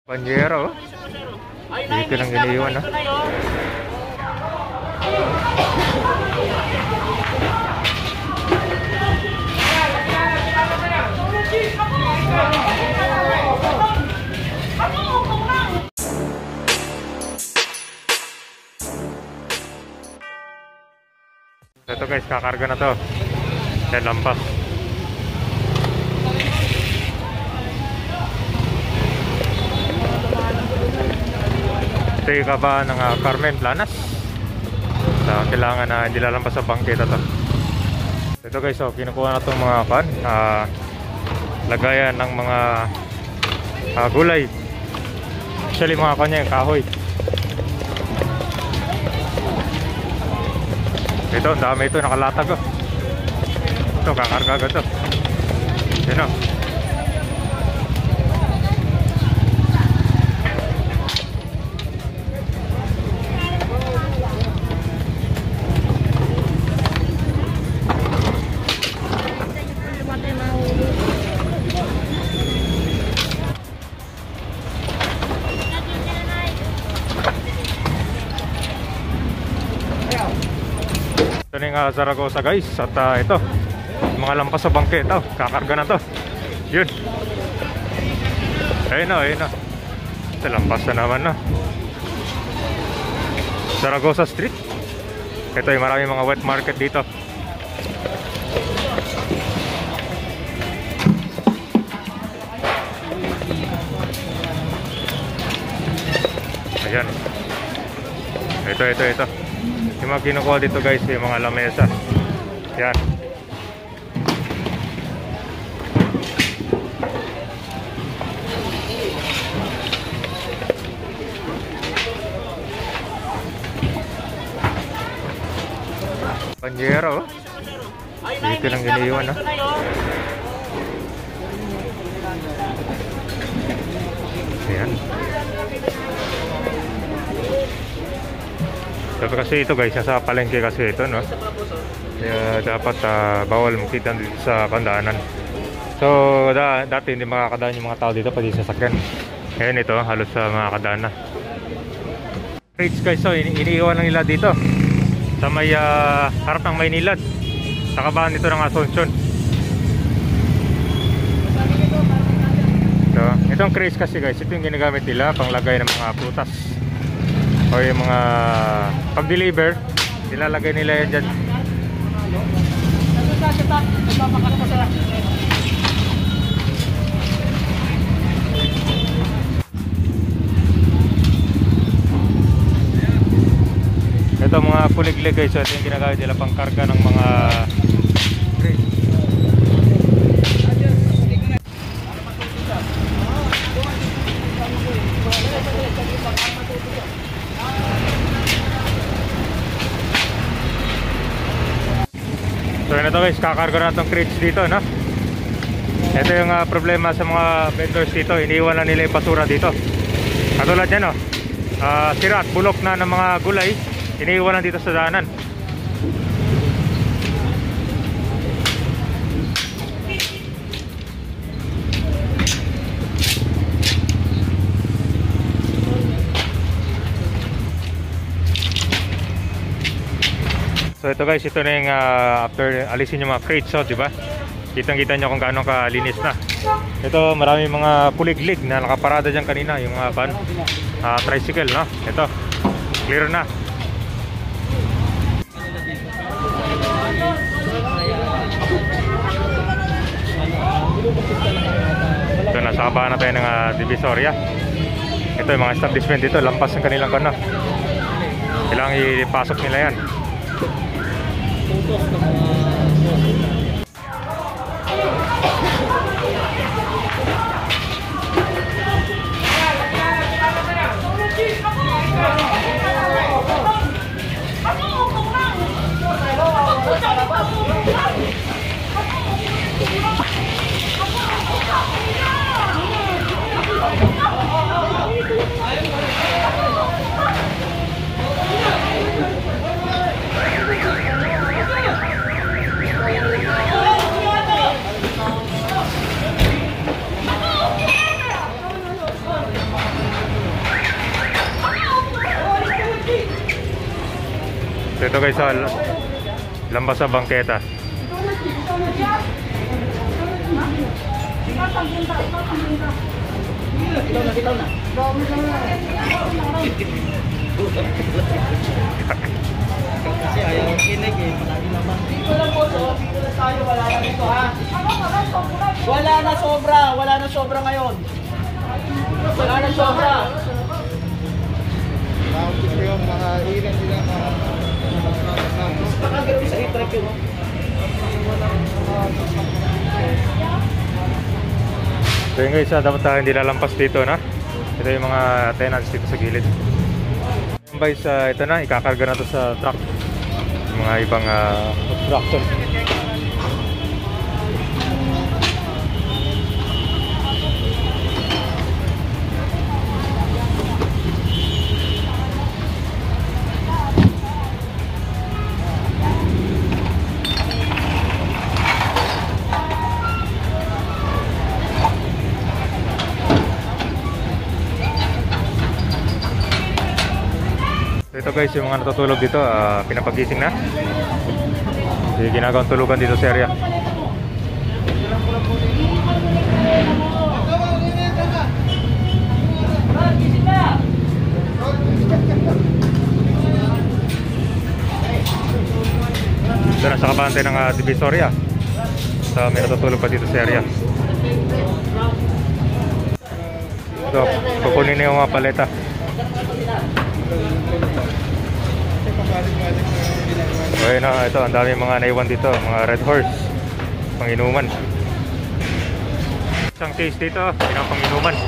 Panyero, dito lang iniiwan, no? Ito guys, kakarga na to. Yan, lampas. Ito yung kaba ng Carmen Planas. So, kailangan na hindi lalampas sa bangketa to. Ito guys, so, kinukuha na itong mga lagayan ng mga gulay. Actually mga kanya yung kahoy. Ito, ang dami ito, nakalatag oh. Ito, kakarga agad to. Yan o. Ito na yung Zaragoza guys. At ito, mga lampas sa bangketa, kakarga na to. Yun. Ayun na, ayun na. Ito, lampas na naman na Zaragoza Street. Ito yung maraming mga wet market dito. Ayan. Ito. Yung mga kinukuha dito guys, yung mga lamesa. Yan. Panyero, dito lang iniiwan, no? Ayan. So, kasi ito guys, sa palengke kasi ito, no? Kaya dapat bawal makita dito sa kandaanan. So dati hindi makakadaan yung mga tao dito pati sasakyan. Ngayon ito halos makakadaan na. Crates guys, so iniiwan lang nila dito sa may harap ng Maynilad, sa kabahan dito ng Asuncion. So itong crates kasi guys, ito yung ginagamit nila panglagay ng mga prutas o yung mga pag-deliver, nilalagay nila yan dyan. Ito mga puliglig guys, so ito yung ginagamit nila pang karga ng mga so yun na to guys, kakarga na itong crates dito, no? Ito yung problema sa mga vendors dito, iniiwan na nila yung basura dito. Katulad yan, no? Sira at bulok na ng mga gulay, iniiwan na dito sa daanan. So ito guys, ito na yung after alisin yung mga crates, so diba? Kitang-kita nyo kung gaano kalinis na. Ito maraming mga puliglig na nakaparada dyan kanina, yung mga tricycle, no? Ito, clear na. Ito, nasa kabahan na tayo ng Divisoria. Ito yung mga establishment dito, lampas ng kanilang kano. Kailangan ipasok nila yan. Ito guys, sa lambas sa bangketa. Kasi ayaw kinig eh, malaki naman. Dito lang po, so dito na tayo, wala na dito ha. Wala na sobra ngayon. Wala na sobra. Bakit ko yung mga ilan sila Nakagano sa e-track yun. So yun guys, dapat tayo hindi lalampas dito na. Ito yung mga tenants dito sa gilid. Guys, ito na, ikakarga na to sa truck. Yung mga ibang obstruction. Ito guys, yung mga natutulog dito, pinapagising na. Yung ginagawang tulugan dito sa area. Ito na sa kabante ng Divisoria. So may natutulog pa dito sa area. So, kukunin na yung mga paleta. Okay na, ito ang dami mga naiwan dito, mga Red Horse, panginuman. Isang case dito, pinapanginuman.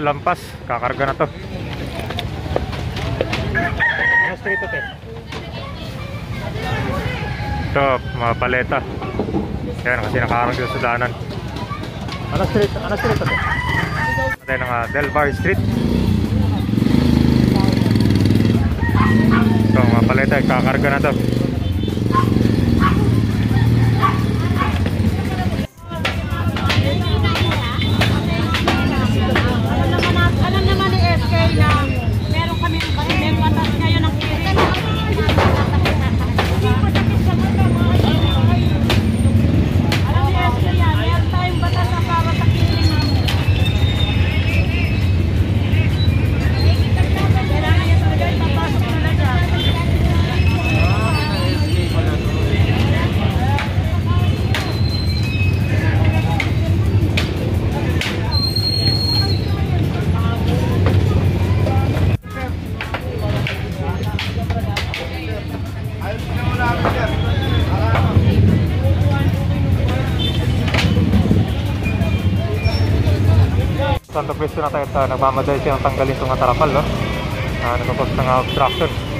Lampas, kakarga na to. Ano street ito? Ito, mga paleta. Yan, kasi nakaharang dito sa daanan. Ano street ito? Ito ng Del Bar Street. So mga paleta, kakarga na to. Alam naman ni SK na meron kami may patas ngayon ng kiring. Alam ni SK yan, meron tayong batas na para sa kiring namin. Kailangan niya talaga ipapasok talaga. Santo Cristo na tayo at nagmamadali siyang tanggalin itong tarapal, no? Nagkakos ng obstruction.